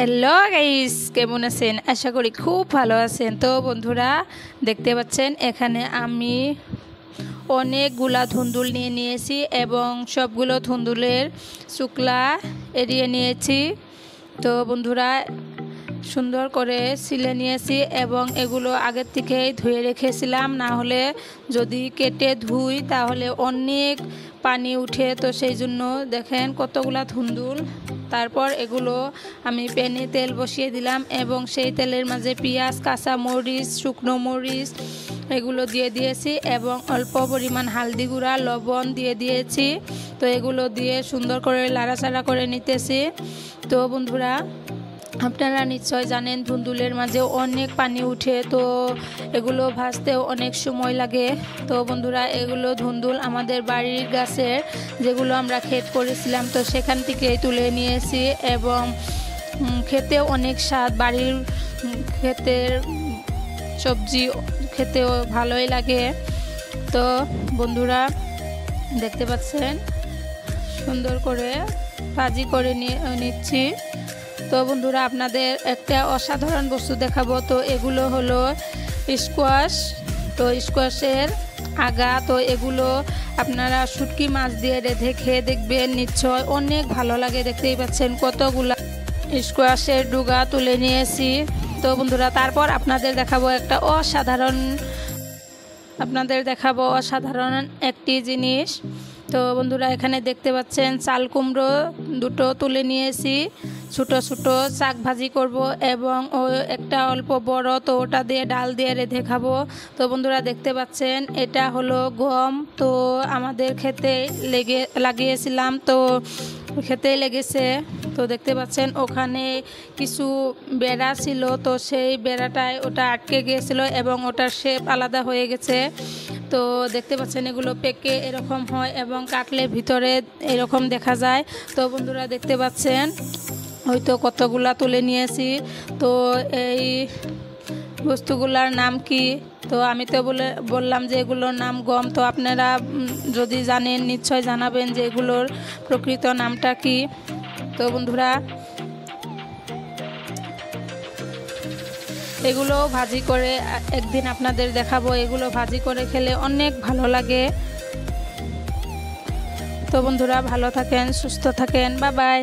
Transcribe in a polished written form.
Hello guys, কেমন আছেন? আশা করি খুব ভালো আছেন। তো বন্ধুরা, দেখতে পাচ্ছেন এখানে আমি অনেকগুলা ধুন্দুল নিয়ে নিয়েছি এবং সবগুলো ধুন্দুলের শুকলা এড়িয়ে নিয়েছি। তো বন্ধুরা, সুন্দর করে ছিলে নিয়েছি এবং এগুলো আগের থেকেই ধুয়ে রেখেছিলাম, না হলে যদি কেটে ধুই তাহলে অনেক পানি উঠে। তো সেই জন্য দেখেন কতগুলা ধুন্দুল। তারপর এগুলো আমি প্যানে তেল বসিয়ে দিলাম এবং সেই তেলের মাঝে পেঁয়াজ, কাঁচা মরিচ, শুকনো মরিচ এগুলো দিয়ে দিয়েছি এবং অল্প পরিমাণ হালদি গুঁড়া, লবণ দিয়ে দিয়েছি। তো এগুলো দিয়ে সুন্দর করে লাড়াচাড়া করে নিতেছি। তো বন্ধুরা, আপনারা নিশ্চয় জানেন ধুন্দুলের মাঝে অনেক পানি উঠে, তো এগুলো ভাজতেও অনেক সময় লাগে। তো বন্ধুরা, এগুলো ধুন্দুল আমাদের বাড়ির গাছের, যেগুলো আমরা ক্ষেত করেছিলাম, তো সেখান থেকেই তুলে নিয়েছি এবং খেতেও অনেক স্বাদ। বাড়ির ক্ষেতের সবজি খেতেও ভালোই লাগে। তো বন্ধুরা, দেখতে পাচ্ছেন সুন্দর করে ভাজি করে নিচ্ছি। তো বন্ধুরা, আপনাদের একটা অসাধারণ বস্তু দেখাবো। তো এগুলো হলো স্কোয়াশ। তো স্কোয়াশের আগা, তো এগুলো আপনারা শুটকি মাছ দিয়ে রেঁধে খেয়ে দেখবেন, নিশ্চয় অনেক ভালো লাগে। দেখতেই পাচ্ছেন কতগুলা স্কোয়াশের ডুগা তুলে নিয়েছি। তো বন্ধুরা, তারপর আপনাদের দেখাবো অসাধারণ একটি জিনিস। তো বন্ধুরা, এখানে দেখতে পাচ্ছেন চাল কুমড়ো দুটো তুলে নিয়েছি, ছোটো ছোটো শাক ভাজি করব এবং একটা অল্প বড়, তো ওটা দিয়ে ডাল দিয়ে রেঁধে খাবো। তো বন্ধুরা, দেখতে পাচ্ছেন এটা হলো গম। তো আমাদের খেতে লাগিয়েছিলাম, তো খেতেই লেগেছে। তো দেখতে পাচ্ছেন ওখানে কিছু বেড়া ছিল, তো সেই বেড়াটায় ওটা আটকে গিয়েছিল এবং ওটার শেপ আলাদা হয়ে গেছে। তো দেখতে পাচ্ছেন এগুলো পেকে এরকম হয় এবং কাটলে ভিতরে এরকম দেখা যায়। তো বন্ধুরা, দেখতে পাচ্ছেন হয়তো কতগুলা তুলে নিয়েছি। তো এই বস্তুগুলার নাম কি? তো আমি তো বললাম যে এগুলোর নাম গম। তো আপনারা যদি জানেন নিশ্চয় জানাবেন যে এগুলোর প্রকৃত নামটা কি। তো বন্ধুরা, এগুলো ভাজি করে একদিন আপনাদের দেখাবো। এগুলো ভাজি করে খেলে অনেক ভালো লাগে। তো বন্ধুরা, ভালো থাকেন, সুস্থ থাকেন, বাই বাই।